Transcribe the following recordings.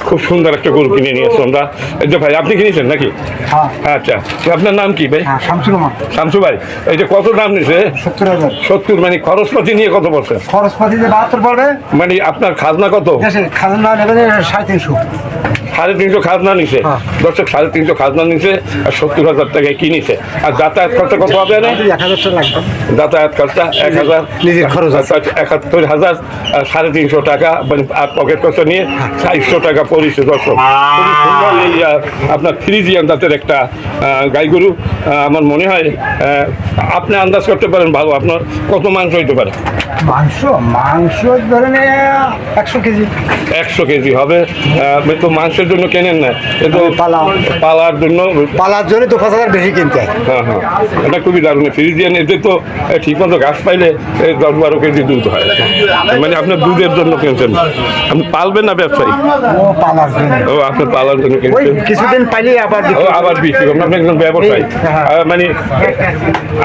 খুব সুন্দর একটা গরু কিনে নিয়ে আসছো আমরা। এই যে ভাই আপনি কিনেছেন নাকি? আচ্ছা, তো আপনার নাম কি ভাই? শামসু ভাই, এটা কত দাম নিছে? 70,000। 70, মানে খরচপাতি নিয়ে কত পড়ছে? খরচপাতি যে 72 পড়বে, মানে আপনার খাজনা কত? খাজনা নেবে 350। 350 খাজনা নিছে। দর্শক 350 খাজনা নিছে আর 70,000 টাকায় কিনেছে। আর যাতায়াত খরচা কত হবে? 1000 টাকা লাগবে। যাতায়াত খরচা 1000, নিজের খরচ আছে। 71,000, 350 টাকা মানে আর পকেট খরচা নিয়ে 400 টাকা পড়েছে। দর্শক খুবই সুন্দর এই আপনার ফ্রিজিয়ান জাতের একটা গাই গরু। আমার মনে হয় আপনি আন্দাজ করতে পারেন ভালো, আপনার কত মাংস হইতে পারে? মাংস ধরেন 100 কেজি। 100 কেজি হবে। তো মাংসের জন্য কেনেন না, কিন্তু পালার জন্য তো 5,000 বেশি কিনতে হয়। হ্যাঁ, এটা খুবই দারুণ। ফ্রিজিয়ান এতে তো ঠিক মতো ঘাস পাইলে 10-12 কেজি দুধ হয়। মানে আপনার দুধের জন্য কিনছেন, আপনি পালবেন না ব্যবসায়ী? ও আপনি পালার জন্য কিনছেন, কিছুদিন পাইলে আবার বিক্রি করবেন। আপনি একজন ব্যবসায়ী। মানে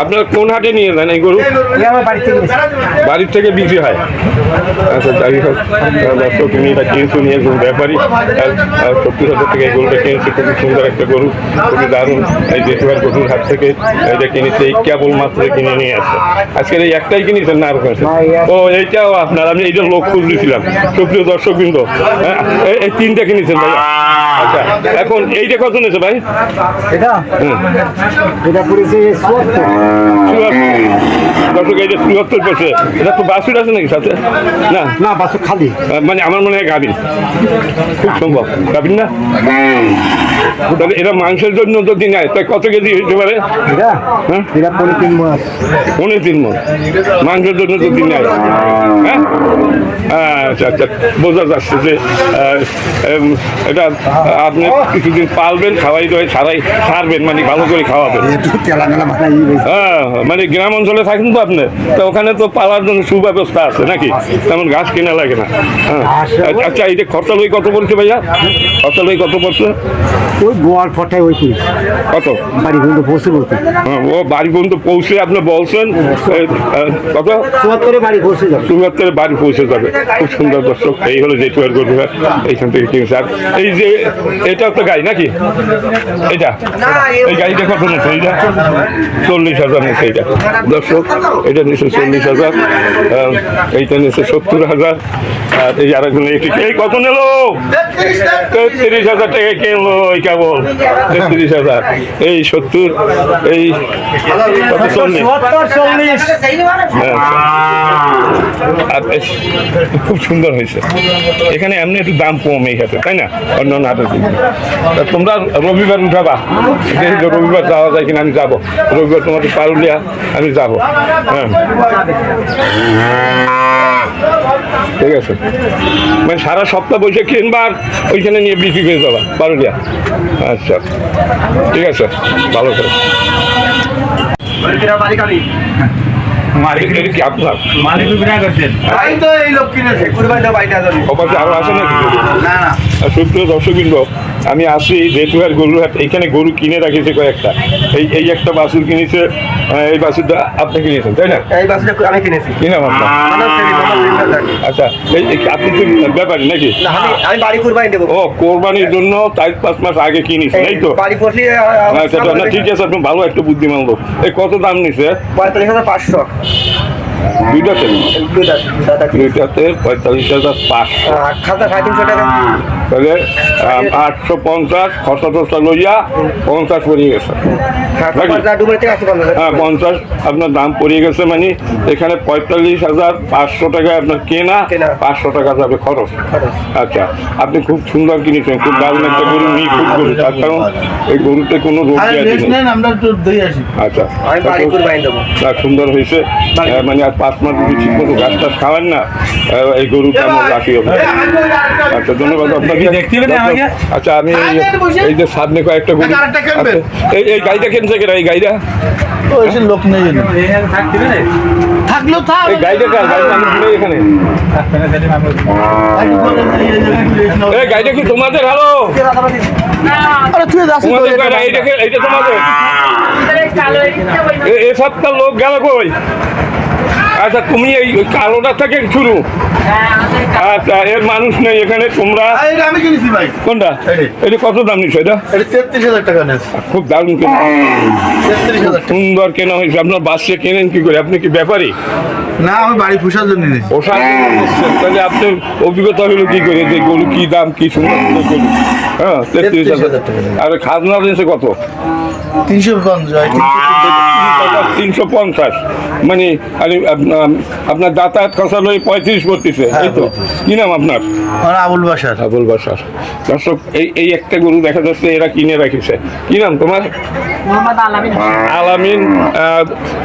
আপনার কোন হাটে নিয়ে যান এই গরু? বাড়ির থেকে বিক্রি হয়। আচ্ছা, যাই হোক, তুমি এটা কিনছো নিয়ে একজন ব্যাপারী 70,000 টাকা এই গরুটা কিনেছে। খুবই সুন্দর একটা গরু, খুবই দারুণ। এই জেঠুয়ার গরুর হাট থেকে এটা কিনেছে, এই কেবল মাত্র কিনে নিয়ে আসছে। আজকের এই একটাই কিনেছেন না আর কিনেছেন? ও এইটাও আপনার, আমি এইটা লোক খুঁজতেছিলাম। সুপ্রিয় দর্শক বৃন্দ, এই 3টা কিনেছেন ভাইয়া? আচ্ছা, এখন এইটা কত নিয়েছে ভাই? এটা করেছে 74। দর্শক এইটা 74 পড়ছে। এটা তো বাছুর আছে নাকি সাথে? না, বাছুর খালি। মানে আমার মনে হয় গাভীর, খুব সম্ভব গাভীর না? তাহলে এরা মাংসের জন্য যদি নেয় তাই কত কেজি হতে পারে? এটা 3.5 মণ। 3.5 মণ মাংসের জন্য যদি নেয়। হ্যাঁ, আচ্ছা, বোঝা যাচ্ছে যে এটা আপনি কিছুদিন পালবেন, খাওয়াই দেওয়াই ছাড়বেন, মানে ভালো করে খাওয়াবেন। হ্যাঁ, মানে গ্রাম অঞ্চলে থাকেন তো আপনি, তো ওখানে তো পালার জন্য সুব্যবস্থা আছে নাকি? তেমন ঘাস কেনা লাগে না। হ্যাঁ, আচ্ছা, এইটা খরচা লই কত পড়ছে ভাইয়া? খরচা লই কত পড়ছে? ওই গোয়ার ফটায় ওই কত বাড়ি পর্যন্ত পৌঁছে বলতে। ও বাড়ি পর্যন্ত পৌঁছে আপনি বলছেন কত? 74 বাড়ি পৌঁছে যাবে। 74 বাড়ি পৌঁছে যাবে। খুব সুন্দর দর্শক, এই হলো জেঠুয়ার গরু। এইখান থেকে কিনছে। আর এই যে এটা তো গাই নাকি? এটা এই গাড়িটা কত নিচ্ছে? এইটা 40,000 নিচ্ছে। এইটা দর্শক, এটা নিচ্ছে 40,000, এইটা নিচ্ছে 70,000। আর এই আরেকজন এই কত নিল? 33,000 টাকা কিনলো এই কেবল। 33,000, এই 70, এই 40। খুব সুন্দর হয়েছে। এখানে এমনি একটু দাম কম এই হাটে, তাই না? অন্য হাটে তোমরা রবিবার উঠাবা, রবিবার যাওয়া যায় কিনা? আমি যাবো রবিবার, তোমাদের পারুলিয়া আমি যাবো। হ্যাঁ, ঠিক আছে। মানে সারা সপ্তাহ বসে কিনবার, ওইখানে নিয়ে বিক্রি করে যাবা পারুলিয়া। আচ্ছা, ঠিক আছে, ভালো করে। আরো আসে নাকি? সুপ্রিয় দর্শকবৃন্দ, আমি আসি জেঠুয়ার গরুর হাট। এইখানে গরু কিনে রাখিছে কয়েকটা। এই একটা বাছুর কিনেছে। এই বাছুরটা আপনি কিনেছেন তাই না? এই বাছুরটা আমি কিনেছি। কিনা আপনার? আচ্ছা, আপনি তো ব্যাপারী নাকি? আমি বাড়ি কুরবানি দেবো। ও, কোরবানির জন্য 4-5 মাস আগে কিনেছেন, এই তো? আচ্ছা, ঠিক আছে, আপনি ভালো একটা বুদ্ধিমান লোক। এই কত দাম নিছে? 45,500। দুইটাতে 45,500। খাতা 350 টাকা। তাহলে 850 খরচা টরচা লইয়া 50 পড়িয়ে গেছে। হ্যাঁ, 50 আপনার দাম পড়িয়ে গেছে। মানে এখানে 45,500 টাকায় আপনার কেনা, 500 টাকা যাবে খরচ। আচ্ছা, আপনি খুব সুন্দর কিনেছেন, খুব দারুণ একটা গরু, খুব গরু। তার কারণ এই গরুতে কোনো রোগ নেই। আচ্ছা, সুন্দর হয়েছে। মানে আর 5 মাস যদি ঠিক মতো গাছ টাছ খাওয়ান না, এই গরু তেমন রাখি হবে। আচ্ছা, ধন্যবাদ আপনাকে। আচ্ছা, আমি এই যে সামনে কয়েকটা গরু, এই গাড়িটা কিনছে কেনা? এই গাড়িটা লোক নেই থাকলেও থাক। এই গাড়িটা কার? এখানে এই গাড়িটা কি তোমাদের? হ্যালো, এইটা তোমাদের? এ সপ্তাহ লোক গেল কই? আচ্ছা তুমি এই ওই কালোটা থেকে শুরু। আচ্ছা এর মানুষ নেই এখানে তোমরা এটা আমি কিনেছি ভাই। কোনটা এই। এটা কত দাম নিচ্ছ এটা? এটা 33,000 টাকা নেছে। খুব দারুণ কেনা 33,000 টাকা। সুন্দর কেনা হয়েছে। আপনার বাচ্চা কেনেন কি করে? আপনি কি ব্যাপারী? না আমি বাড়ি পোষার জন্য নিয়েছি। পোশাক নিচ্ছেন। তাহলে আপনার অভিজ্ঞতা হলো কি করে যে গরু কি দাম কি সুন্দর সুন্দর গরু? হ্যাঁ 33,000 টাকা। আর খাজনা দিয়েছে কত? 350 350 মানে আপনার যাতায়াত খরচা লই 35 পড়তেছে হ্যাঁ, এই তো 35 কি নাম আপনার? আমার আবুল বাসার। আবুল বাসার। দর্শক এই একটা গরু দেখা যাচ্ছে এরা কিনে রাখিছে। কি নাম তোমার? মোহাম্মদ আলামিন হোসেন। আলামিন।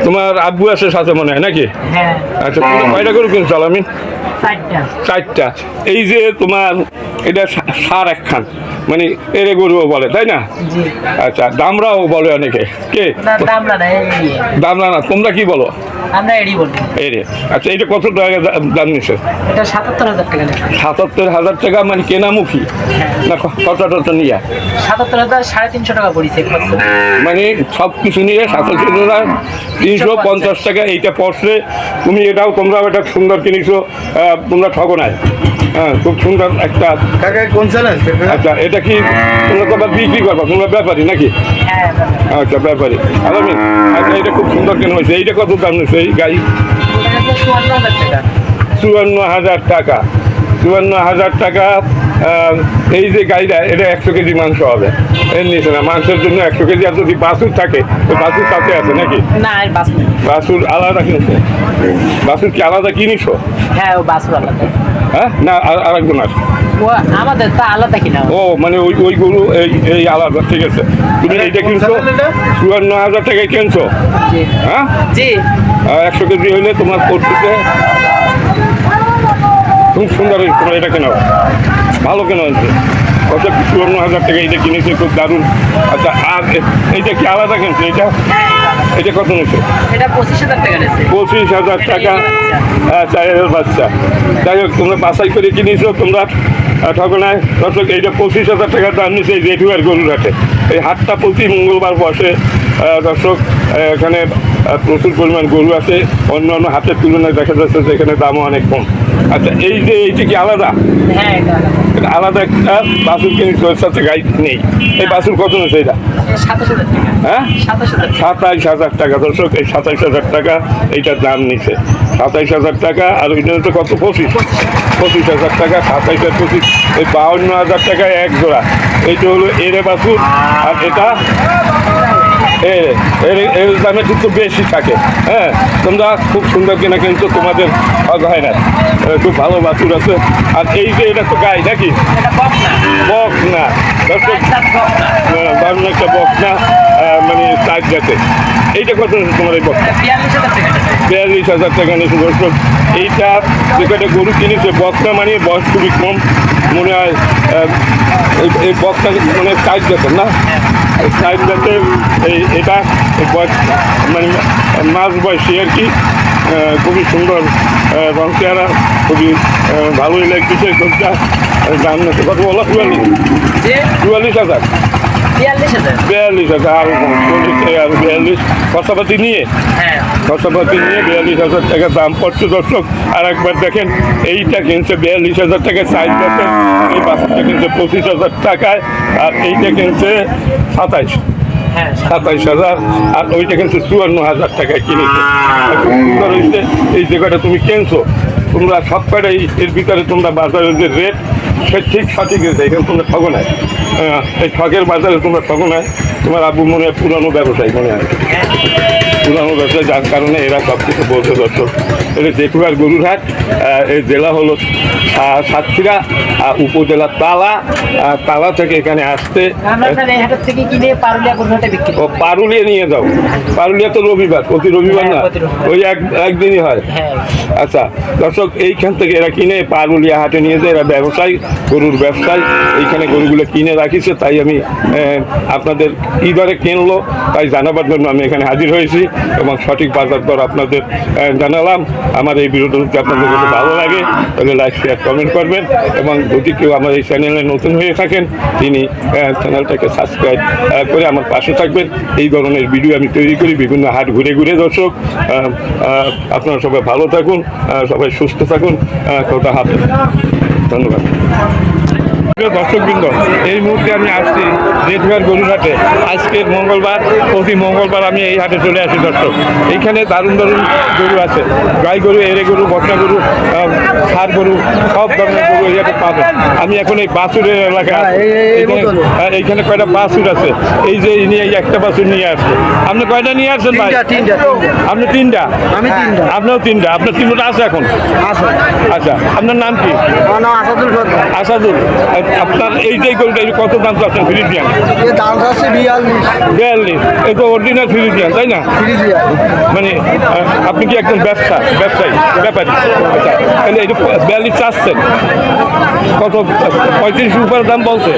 তোমার আব্বু আছে সাথে মনে হয় নাকি? হ্যাঁ, আচ্ছা তুমি কয়টা গরু কিনছো আলামিন? 4টা। 4টা। এই যে তোমার এটা সার একখান মানে এরে গরুও বলে তাই না? জি। আচ্ছা দামরাও বলে অনেকে। কে? না, দামলা না, দামরা না, তোমরা কি বলো? আমরা এডি বলি। এরে। আচ্ছা এটা কত টাকা দাম নিচ্ছে? এটা 77,000 টাকা নেছে। 77,000 টাকা মানে কেনামুখী না কত টত নিয়ে? 77,000 350 টাকা পড়েছে খরচ। মানে সব কিছু নিয়ে 77,350 টাকা এইটা পড়ছে। তুমি এটাও তোমরাও এটা সুন্দর কিনেছো। তোমরা ঠগো নাই। হ্যাঁ খুব সুন্দর একটা। কাকা কোন চ্যানেল? আচ্ছা এটা কি তোমরা তো আবার বিক্রি করবা? তোমরা ব্যাপারী নাকি? হ্যাঁ, আচ্ছা ব্যাপারী। আলামিন আচ্ছা এটা খুব সুন্দর কেন হয়েছে? এইটা কত দাম নিচ্ছে এই গাড়ি? এটা হচ্ছে 54,000 টাকা। 54,000 টাকা। 54,000 টাকা। এই যে গাড়িটা এটা 100 কেজি মাংস হবে। এর নিচে না মাংসের জন্য 100 কেজি। আর যদি বাছুর থাকে ওই বাছুর সাথে আছে নাকি? না, আর বাস নেই। বাছুর আলাদা কিনছো? বাছুর কি আলাদা কিনিছো? হ্যাঁ, ও বাসুর আলাদা। হ্যাঁ না আরেকজন আছে? ও আমাদের তা আলাদা কিনা। ও মানে ওই গরু এই আলাদা। ঠিক আছে তুমি এইটা কিনছো 54,000 টাকায় কিনছো? জি। হ্যাঁ জি। 100 কেজি হইলে তোমার পড়তেছে খুব সুন্দর হয়েছে। তোমার এটা কেনা ভালো কেনা হয়েছে। কত 54,000 টাকা এইটা কিনেছে খুব দারুণ। আচ্ছা আর এইটা কি আলাদা কিনছে? এটা কত নিচ্ছে? এটা 25,000 টাকা নেছে। 25,000 টাকা। চায়ের বাচ্চা। যাই হোক তোমরা বাছাই করে কিনেছো তোমরা ঠকনায়। দর্শক এইটা 25,000 টাকা দাম নিচ্ছে এই জেঠুয়ার গরুর হাটে। এই হাটটা প্রতি মঙ্গলবার বসে। দর্শক এখানে প্রচুর পরিমাণ গরু আছে। অন্যান্য হাটের তুলনায় দেখা যাচ্ছে যে এখানে দামও অনেক কম। আচ্ছা এই যে এইটা কি আলাদা? হ্যাঁ, এটা আলাদা। এটা আলাদা একটা বাছুর কিনেছো ওর সাথে গাই নেই। এই বাছুর কত নিচ্ছে এটা? 27,000 টাকা। হ্যাঁ 27,000 টাকা। 27,000 টাকা। দর্শক এই 27,000 টাকা এইটার দাম নিচ্ছে। 27,000 টাকা। আর ওইটা হচ্ছে কত? 25,000 টাকা। 27 আর 25 এই 52,000 টাকায় এক জোড়া। এইটা হলো এরে বাছুর। আর এটা এর দামে কিন্তু বেশি থাকে। হ্যাঁ তোমরা খুব সুন্দর কেনা কিন্তু তোমাদের হক হয় না। খুব ভালো বাছুর আছে। আর এই যে এটা তো গাই নাকি? এটা বক না। বক না। দর্শক এটা বক না। দারুণ একটা বক না। মানে চার জাতে। এইটা কত নিচ্ছে তোমার এই বকটা? 42,000 টাকা নেছে। 42,000 টাকা নিয়েছে। দর্শক এইটা যেখানে গরু কিনেছে বকটা মানে বয়স খুবই কম মনে হয়। এই বকটা মানে চার জাতের না? চার জাতের এটা বয়স মানে মাঝ বয়সী আর কি। খুবই সুন্দর রং চেহারা। খুবই ভালোই লাগতেছে গরুটা। দাম নিচ্ছে কত বলো? 44,000। 42,000। 42,000 আরো কম 40 আর 42 খরচাপাতি নিয়ে। হ্যাঁ। খরচাপাতি নিয়ে 42,000 টাকা দাম পড়ছে। দর্শক আর একবার দেখেন এইটা কিনছে 42,000 টাকায় সাইজ আছে। এই বাচ্চাটা কিনছে 25,000 টাকায়। আর এইটা কিনছে 27,000। আর ওইটা কিনছে 54,000 টাকায় কিনেছে। খুব সুন্দর হয়েছে। এই জায়গাটা তুমি কিনছো তোমরা সব কয়টা এর ভিতরে তোমরা বাজারের যে রেট সে ঠিক সঠিক রেট। এখানে তোমরা ঠগো নাই। এই ঠগের বাজারে তোমরা ঠগো নাই। তোমার আব্বু মনে হয় পুরানো ব্যবসায়ী মনে হয়। পুরানো ব্যবসায়ী যার কারণে এরা সব কিছু বলতে। দর্শক এটা জেঠুয়ার গরুর হাট। এই জেলা হলো সাতক্ষীরা। উপজেলা তালা থেকে এখানে আসতে। আমরা স্যার এই হাটের থেকে কিনে পারুলিয়া গরুহাটে বিক্রি ও করি। পারুলিয়া নিয়ে যাও। পারুলিয়া তো রবিবার প্রতি রবিবার না? হ্যাঁ, প্রতি রবিবার। ওই একদিনই হয়। হ্যাঁ। আচ্ছা দর্শক এইখান থেকে এরা কিনে পারুলিয়া হাটে নিয়ে যায়। এরা ব্যবসায়ী গরুর ব্যবসায়ী। এইখানে গরুগুলো কিনে রাখিছে। তাই আমি আপনাদের কী দরে কিনলো তাই জানাবার জন্য আমি এখানে হাজির হয়েছি এবং সঠিক বাজার দর আপনাদের জানালাম। আমার এই ভিডিওটা যদি আপনাদের কাছে ভালো লাগে তাহলে লাইক শেয়ার কমেন্ট করবেন, এবং যদি কেউ আমার এই চ্যানেলে নতুন হয়ে থাকেন তিনি চ্যানেলটাকে সাবস্ক্রাইব করে আমার পাশে থাকবেন। এই ধরনের ভিডিও আমি তৈরি করি বিভিন্ন হাট ঘুরে ঘুরে। দর্শক আপনারা সবাই ভালো থাকুন, সবাই সুস্থ থাকুন, খোদা হাফেজ, ধন্যবাদ। দর্শকবৃন্দ, এই মুহূর্তে আমি আসছি জেঠুয়ার গরুরহাটে। আজকের মঙ্গলবার, প্রতি মঙ্গলবার আমি এই হাটে চলে আসি দর্শক। এইখানে দারুণ দারুণ গরু আছে, গাই গরু, এড়ে গরু, বকনা গরু, ষাঁড় গরু, সব ধরনের গরু এই হাটে পাবেন। আমি এখন এই বাছুরের এলাকায় আছি। এইখানে কয়টা বাছুর আছে, এই যে ইনি এই একটা বাছুর নিয়ে আসছে। আপনি কয়টা নিয়ে আসছেন ভাই? আপনি তিনটা? আমি তিনটা। আপনিও তিনটা? আপনার তিনটা আছে এখন? আচ্ছা, আপনার নাম কি? আসাদুল। আপনার এই যে গরুটা কত দাম চাচ্ছেন ফ্রিজিয়ান? দাম আছে 42। এই তো অরিজিনাল ফ্রিজিয়ান, তাই না? মানে আপনি কি একজন ব্যবসায়ী? আচ্ছা, তাহলে এটা 42 চাচ্ছেন। কত 35 উপরে দাম বলছে?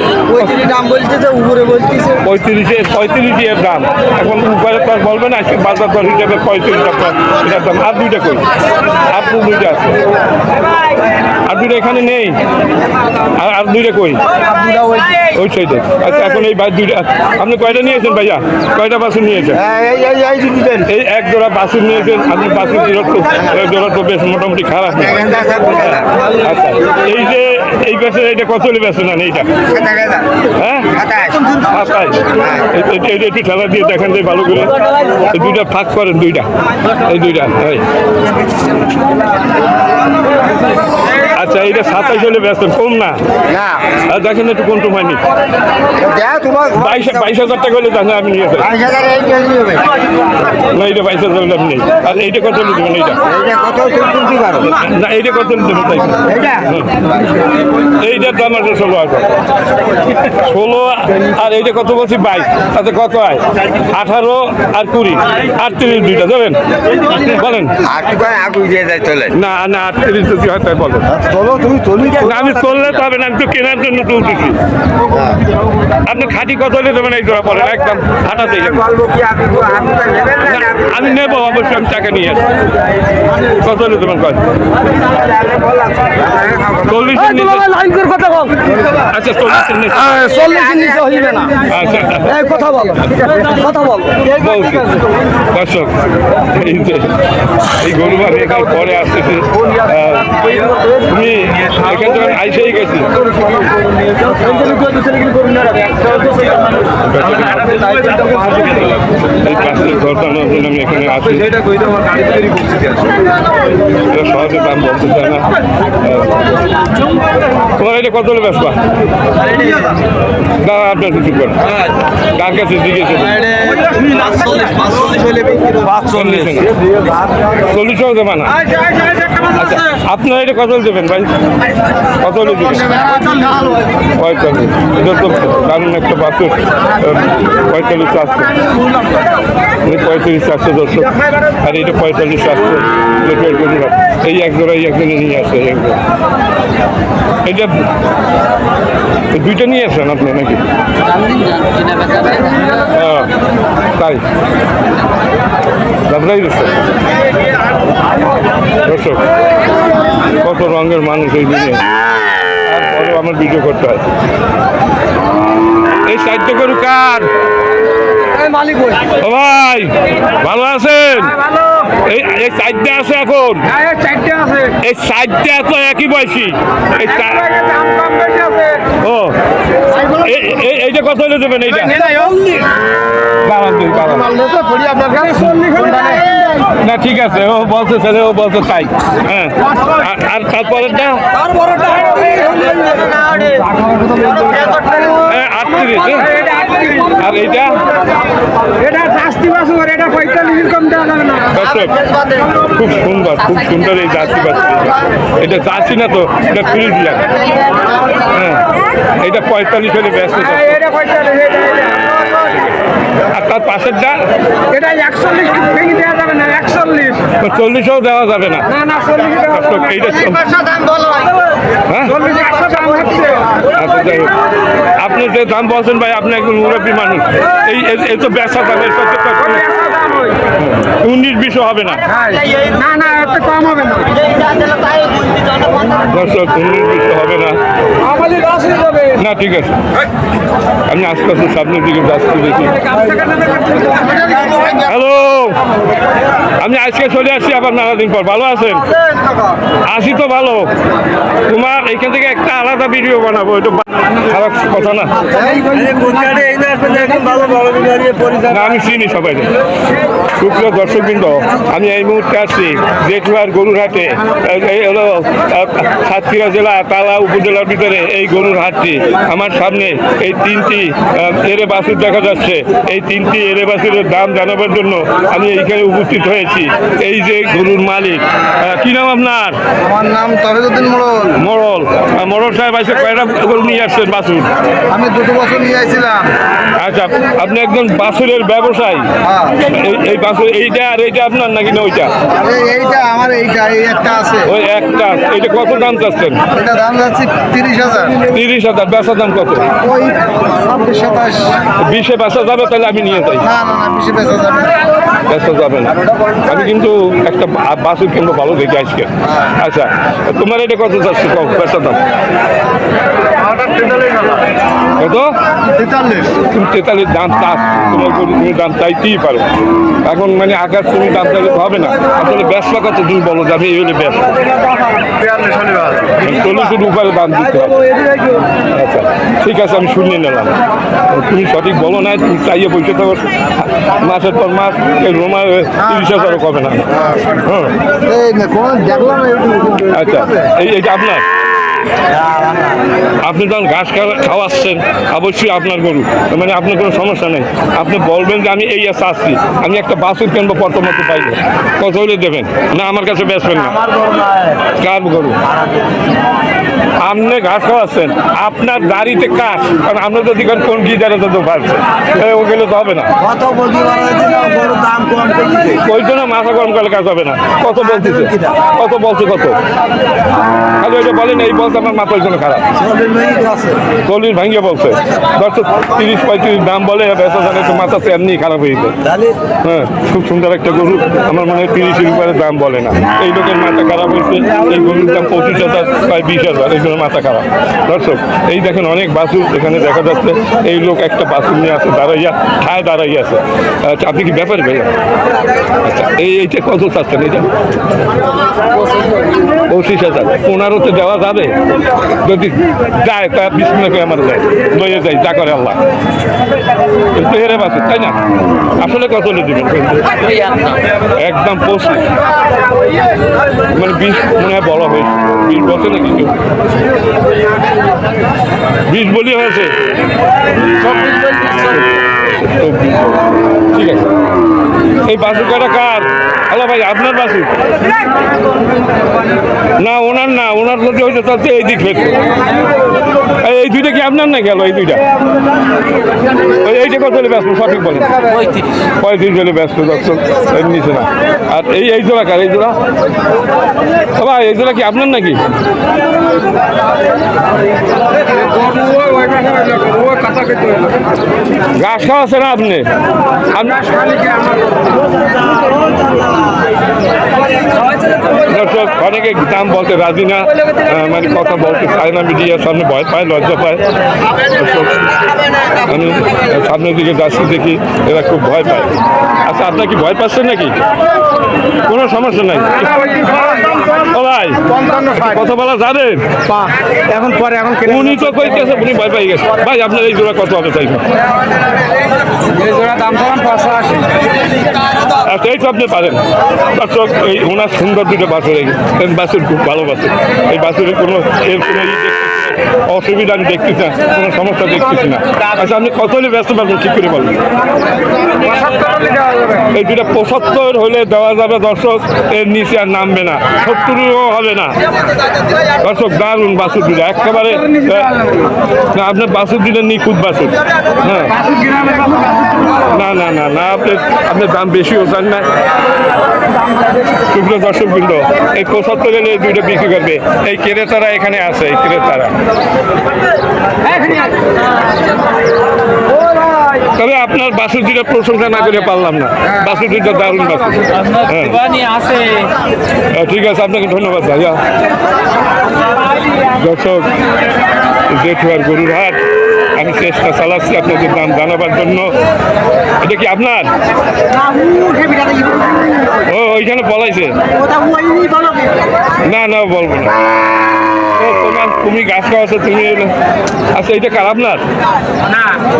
দাম বলছে যে উপরে বলতেছে 35 এর দাম। এখন উপরে তো আর বলবে না, আজকে বাজার দর হিসাবে 35 টাকা এটার দাম। আর দুইটা কই? আর দুইটা আছে, আর দুইটা এখানে নেই। আর দুইটা কই? ওই সাইডে। আচ্ছা, এখন এই দুইটা আপনি কয়টা নিয়েছেন ভাইয়া? কয়টা বাছুর নিয়েছেন? এই এক জোড়া বাছুর নিয়েছেন আপনি। বাছুর জোড়া তো বেশ মোটামুটি খারাপ না। আচ্ছা, এই যে এই পাশে এইটা কত হলে বেছে নেন? এইটা হ্যাঁ 27। এটা একটু ঠেলা দিয়ে দেখেন যে ভালো করে। এই দুইটা ফাঁক করেন, দুইটা, এই দুইটা। আচ্ছা, এইটা 27 হলে ব্যস্ত, কম না? দেখেন একটু কোন হয়নি। 22,000 টাকা হলে দেখেন আমি নিয়ে যাই। না, এইটা 22,000 হলে আপনি নেই। আর এইটা কত হলে দেবেন? এইটা না, এইটা কত হলে দেবেন? তাই এইটার দাম আছে 16,000। 16 আর এইটা কত বলছি? 22। তাতে কত হয়? 18 আর 20, 38 দুইটা দেবেন? বলেন না, 38 যদি হয় তাই বলেন। না, আমি চললে তো হবে না, আমি তো কেনার জন্য তুলতেছি। আপনি খাঁটি কত হলে দেবেন এই জোড়া? বলেন একদম হাঁটাতে। আমি নেবো অবশ্যই, আমি টাকা নিয়ে আসি। কত হলে দেবেন? কয় 40 আচ্ছা, 40 নিচে আচ্ছা বলছি। দর্শক, এই যে এই গরু আমি এখানে পরে আসতেছি। তুমি এখান থেকে আইসেই গেছি। এই পাশের ঘরটানোর জন্য আমি এখানে আছি। সহজে দাম বলতে চায় না। তোমার এটা কত হলে ব্যবসা? না, আপনার কিছু করেন, কার কাছে জিজ্ঞেস 40 দেবে না? আচ্ছা, আপনারা এটা কত দেবেন ভাই? কত হলে দেবেন? 45। এটা তো দারুণ একটা বাছুর। 45 চাচ্ছে, 35 চাচ্ছে দর্শক। আর এটা 45 চাচ্ছে। এই এক জোড়া এই একজনে নিয়ে আসে। এটা দুইটা নিয়ে আসেন আপনি নাকি? হ্যাঁ, তাই ব্যবসায়ী দর্শক, কত রঙের মানুষ এই দিনে। তারপরেও আমার ভিডিও করতে হয়। এই সাহায্য করু কার? ও ভাই, ভালো আছেন? এই চারটে আছে এখন? এই চারটে তো একই বয়সী। ও, এইটা কত হলে দেবেন? এইটা না, ঠিক আছে, ও বলছে ছেলে, ও বলছে তাই। হ্যাঁ, আর তারপরেরটা 38। আর এইটা খুব সুন্দর, খুব সুন্দর এই জার্সি বাচ্চা। এটা জার্সি না তো, এটা ফ্রিজিয়ান। হ্যাঁ, এটা 45 হলে ব্যস্ত। আর তার পাশেরটা এটা 41 ভেঙে দেওয়া যাবে না, 41 40ও দেওয়া যাবে না। এইটা হ্যাঁ, আচ্ছা, যাই হোক, আপনি যে দাম বলছেন ভাই, আপনি একজন মুরব্বী মানুষ। এই তো ব্যবসা দাম, 19-20 হবে না না না এত কম হবে না দর্শক, 19-20 হবে না। আমাদের লস হয়ে যাবে না ঠিক আছে, আমি আস্তে আস্তে সামনের দিকে যাচ্ছি দেখি। হ্যালো, আমি আজকে চলে আসছি আবার নানাদিন পর। ভালো আছেন? আসি তো ভালো। তোমার এখান থেকে একটা আলাদা ভিডিও বানাবো, এটা খারাপ কথা না। না, আমি চিনি সবাই। সুপ্রিয় দর্শকবৃন্দ, আমি এই মুহূর্তে আসছি জেঠুয়ার গরুর হাটে। এই হলো সাতক্ষীরা জেলা তালা উপজেলার ভিতরে এই গরুর হাটটি। আমার সামনে এই 3টি এরে বাছুর দেখা যাচ্ছে। এই 3টি এরে বাছুরের দাম জানাবার জন্য আমি এইখানে উপস্থিত হয়েছি। এই যে গরুর মালিক, কি নাম আপনার? আমার নাম তফিকুদ্দিন মোড়ল। মোড়ল। মোড়ল সাহেব আজকে কয়টা গরু নিয়ে আসছেন বাছুর? আমি 2 বছর নিয়ে আসছিলাম। আচ্ছা, আপনি একজন বাছুরের ব্যবসায়ী। হ্যাঁ। এই বাছুর এইটা আর এইটা আপনার নাকি না ওইটা? আরে এইটা আমার, এইটা এই একটা আছে। ওই একটা, এইটা কত দাম চাচ্ছেন? এটা দাম যাচ্ছে 30,000। 30,000। বেচার দাম কত? ওই 26-27। 20-এ বেচা যাবে? তাহলে আমি নিয়ে যাই। না না না, বেশি বেচা যাবে না। বেচা যাবে না। আমি কিন্তু একটা বাছুর কিনবো ভালো দেখে আজকে। আচ্ছা, তোমার এটা কত চাচ্ছ? বেচার দাম কত? 43। তুমি 43 দাম চাচ্ছ, তোমার গরু তুমি দাম চাইতেই পারো। এখন মানে আকাশ তুমি দাম চাইলে তো হবে না। আসলে ব্যবসা কত তুমি বলো, যাবে এই হলে ব্যবসা 40 উপরে দাম দিতে হবে। আচ্ছা ঠিক আছে, আমি শুনিয়ে নিলাম। তুমি সঠিক বলো না, তুমি চাইয়ে বসে থাকো মাসের পর মাস। এই রোমা 30,000 কবে না। হ্যাঁ, এই না কোন দেখলাম আচ্ছা, এইটা আপনার? আপনি যখন ঘাস খাওয়াচ্ছেন অবশ্যই আপনার গরু, মানে আপনার কোনো সমস্যা নেই। আপনি বলবেন যে আমি এই আসছি, আমি একটা বাছুর কিনবো প্রথমত পাইব, কত হলে দেবেন? না আমার কাছে বেচবেন না। কার গরু? আপনি ঘাস খাওয়াচ্ছেন, আপনার গাড়িতে কাজ, কারণ আপনার যদি কোন গিজারে তো পারছে ও গেলে তো হবে না। কত বলতে গরুর দাম কম করতেছে। ওই জন্য মাথা গরম করলে কাজ হবে না। কত বলতেছে? কত বলছে? কত খালি ওইটা বলেন, এই বলতে আমার মাথার জন্য খারাপ। 40 ভাঙিয়ে বলছে। 30-35 দাম বলে বেচা জানে, তো মাথা এমনি খারাপ হয়ে যায়। হ্যাঁ, খুব সুন্দর একটা গরু, আমার মনে হয় 30-এর উপরে দাম বলে না। এই লোকের মাথা খারাপ হয়েছে। এই গরুর দাম 25,000 প্রায় 20,000, এই জন্য মাথা খারাপ। দর্শক, এই দেখেন অনেক বাছুর এখানে দেখা যাচ্ছে। এই লোক একটা বাছুর নিয়ে আছে, দাঁড়াইয়া খায় দাঁড়াইয়া আছে। আচ্ছা, আপনি কি ব্যাপারে ভাইয়া? আচ্ছা, এইটা কত চাচ্ছেন? এইটা 25,000। 15-তে দেওয়া যাবে? যদি যায় তা বিস্মিল্লাহ করে আমার যায়, লইয়ে যায়, যা করে আল্লাহ। তো হেরে বাছুর, তাই না? আসলে কত হলে দেবেন? একদম 25। মানে 20 মনে হয় বড় হয়েছে। 20 বছর নাকি? 20 বলি হয়েছে। ঠিক আছে। এই বাছুর কয়টা কার? হ্যালো ভাই, আপনার বাছুর? না ওনার না, ওনার যদি হইতে তাতে এই দিক ফেরত। এই দুইটা কি আপনার না গেল? এই দুইটা এইটা কত হলে ব্যস্ত সঠিক বলেন? 35 হলে ব্যস্ত। দর্শক, এর নিচে না। আর এই জোড়া কার? এই জোড়া ভাই, এই জোড়া কি আপনার নাকি? ঘাস খাওয়াচ্ছে না আপনি? দর্শক, অনেকে দাম বলতে রাজি না, মানে কথা বলতে চায় না, মিডিয়ার সামনে ভয় পায়, লজ্জা পায়। দর্শক, আমি সামনের দিকে যাচ্ছি, দেখি এরা খুব ভয় পায়। আচ্ছা, আপনার কি ভয় পাচ্ছেন নাকি? কোনো সমস্যা নাই। ও ভাই, কথা বলা জানেন? এখন পরে এখন উনি তো কইতেছে উনি ভয় পাই গেছে। ভাই, আপনার এই জোড়া কত হবে চাইবেন? এই জোড়া দাম তখন 580। আচ্ছা, এই তো আপনি পারেন। দর্শক, এই ওনার সুন্দর দুটো বাছুর, এই বাছুর খুব ভালো বাছুর। এই বাছুরের কোনো এর কোনো অসুবিধা আমি দেখতেছি না, কোনো সমস্যা দেখতেছি না। আচ্ছা, আপনি কত হলে ব্যস্ত পারবেন ঠিক করে বলবেন? এই দুটা 75 হলে দেওয়া যাবে। দর্শক, এর নিচে আর নামবে না, 70ও হবে না। দর্শক, দারুণ বাছুর দুটা একেবারে। না, আপনার বাছুর দিলে নিখুঁত বাছুর। হ্যাঁ, না না না না, আপনার দাম বেশিও চান না। শুক্র দর্শক বৃন্দ, এই 75 হলে এই দুইটা বিক্রি করবে। এই ক্রেতারা এখানে আছে, এই ক্রেতারা। তবে আপনার বাসুর দুটো প্রশংসা না করে পারলাম না, বাসুর দুটো দারুণ বাসুর। হ্যাঁ আছে ঠিক আছে, আপনাকে ধন্যবাদ ভাইয়া। দর্শক, জেঠুয়ার গরুর হাট, আমি চেষ্টা চালাচ্ছি আপনাদের দাম জানাবার জন্য। এটা কি আপনার? ও ওইখানে বলাইছে, না না বলবো না। ও, তুমি গাছ খাওয়াছো, তুমি আচ্ছা এটা কার আপনার?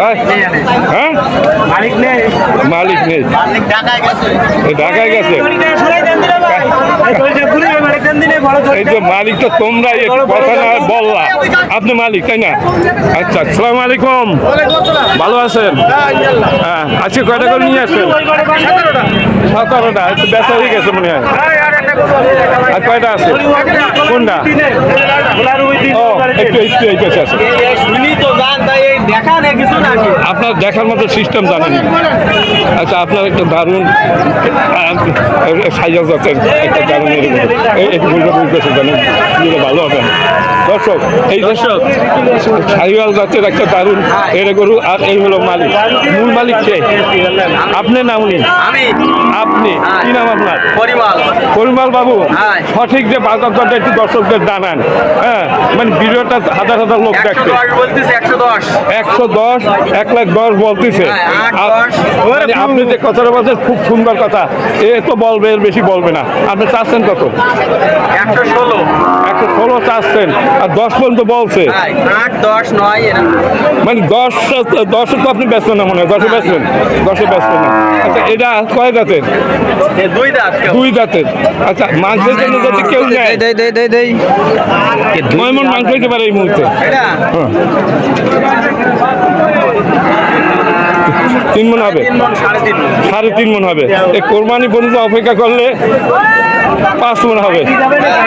হ্যাঁ মালিক নেই, ঢাকায় গেছে। এই যে মালিক তো তোমরা কথা না বললা, আপনি মালিক তাই না? আচ্ছা, আসসালামু আলাইকুম, ভালো আছেন? হ্যাঁ, আজকে কয়টা করে নিয়ে আসছেন? 17টা। একটু ব্যস্ত হয়ে গেছে মনে হয়। আর কয়টা আছে? কোনটা? ও, একটু এই কাছে আছে। আপনার দেখার মতো সিস্টেম জানেন? আচ্ছা, আপনার একটা দারুণ সাইজ আছে, একটা দারুণ একটু বুঝতেছে জানেন, ভালো হবে। দর্শক, এই দর্শক সাইওয়াল জাতের একটা দারুণ এরে গরু, আর এই হলো মালিক। মূল মালিক কে? আপনি না উনি? আপনি কি নাম আপনার? পরিমল বাবু। সঠিক যে বাজার দরটা একটু দর্শকদের জানান। হ্যাঁ, মানে ভিডিওটা হাজার হাজার লোক দেখছে। 110, 1,10,000 বলতেছে। মানে আপনি যে কথাটা বলছেন খুব সুন্দর কথা, এ তো বলবে, এর বেশি বলবে না। আপনি চাচ্ছেন কত? 116 চাচ্ছেন, আর 10 পর্যন্ত বলছে। 8, 10, 9 মানে 10 তো আপনি ব্যস্ত না মনে হয়? 10 ব্যস্তেন? 10 ব্যস্ত না। আচ্ছা, এটা কয় জাতের? 2 জাতের। আচ্ছা, মাংসের জন্য যদি কেউ নেয়, 9 মণ মাংস হইতে পারে এই মুহূর্তে? 3 মণ হবে, 3.5 মণ হবে। এই কোরবানি পর্যন্ত অপেক্ষা করলে 5 মণ হবে,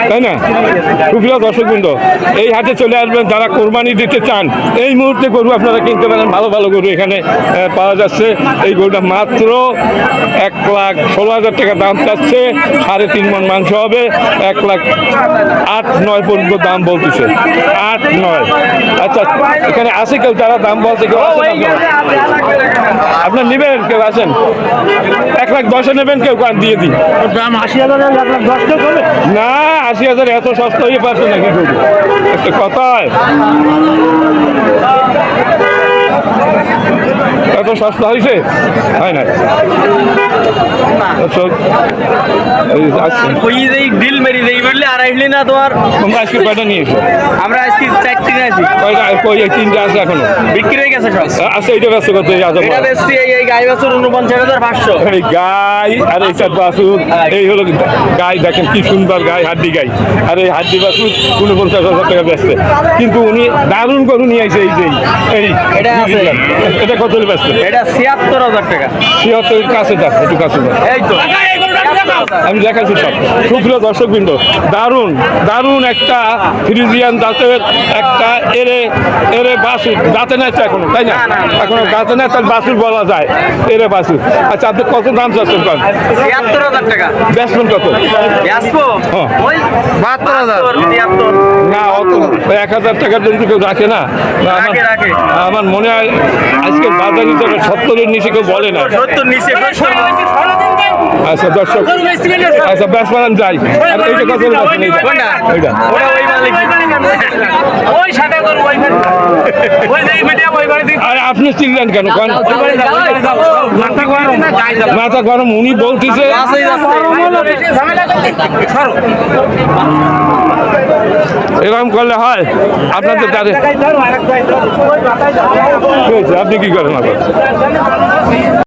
তাই না? সুপ্রিয় দর্শকবৃন্দ, এই হাটে চলে আসবেন যারা কোরবানি দিতে চান। এই মুহূর্তে গরু আপনারা কিনতে পারেন, ভালো ভালো গরু এখানে পাওয়া যাচ্ছে। এই গরুটা মাত্র 1,16,000 টাকা দাম চাচ্ছে। 3.5 মণ মাংস হবে। 1,08,9 পর্যন্ত দাম বলতেছে। 8,9। আচ্ছা, এখানে আছে কেউ যারা দাম বলছে? কেউ আছে? আপনার নেবেন? কেউ আছেন? 1,10,000 নেবেন? কেউ দিয়ে দিন। দাম 80,000, 1,10,000 হবে না, 80,000 এত সস্তা হয়ে পারছে নাকি গরু? একটা কথায় এত সস্তা হয়েছে? হয় না। ডিল মেরি দেই বললে আর আইলি না তোমার। তোমরা আজকে কয়টা নিয়েছো? আমরা আজকে 4টি নিয়েছি। কয়টা? কই 3টা আছে এখনো? বিক্রি হয়ে গেছে সব। আচ্ছা, এইটা ব্যস্ত করতে এটা বেশি এই গাই বাছুর 49,500। এই গাই আর এই চার বাছুর, এই হলো গাই। দেখেন কি সুন্দর গাই, হাড্ডি গাই। আর এই হাড্ডি বাছুর 49,000 টাকা বেচছে। কিন্তু উনি দারুণ গরু নিয়ে আইছে। এই এটা আছে। এটা কত বেচছে? এটা 76,000 টাকা। 76 কাছে যাক, একটু কাছে যাক। এই তো আমি দেখাচ্ছি সব। সুপ্রিয় দর্শকবৃন্দ, দারুণ দারুণ একটা ফ্রিজিয়ান জাতের একটা এরে বাছুর। দাঁতে নাই তো এখনো, তাই না? এখনো দাঁতে নাই, তার বাছুর বলা যায়, এরে বাছুর। আচ্ছা, আপনি কত দাম চাচ্ছেন? 76,000 টাকা। বেচবেন কত? বেচবো হ্যাঁ। ওই 72,000। 73। না, অত 1,000 টাকার জন্য কেউ রাখে না। রাখে। আমার মনে হয় আজকে বাজার হিসাবে 70-এর নিচে কেউ বলে না। 70 নিচে। আচ্ছা দর্শক, আচ্ছা বেশ পালান যাই। আর এইটা কত বেচবেন? কোনটা? এইটা ওটা ওই মালিক। ওই সাথে করব ওই যেই ভিডিও ওই বাড়ি দিই। আরে আপনি চিনলেন কেন? মাথা গরম। উনি বলতেছে এরকম করলে হয়? আপনাদের আপনি কি করেন?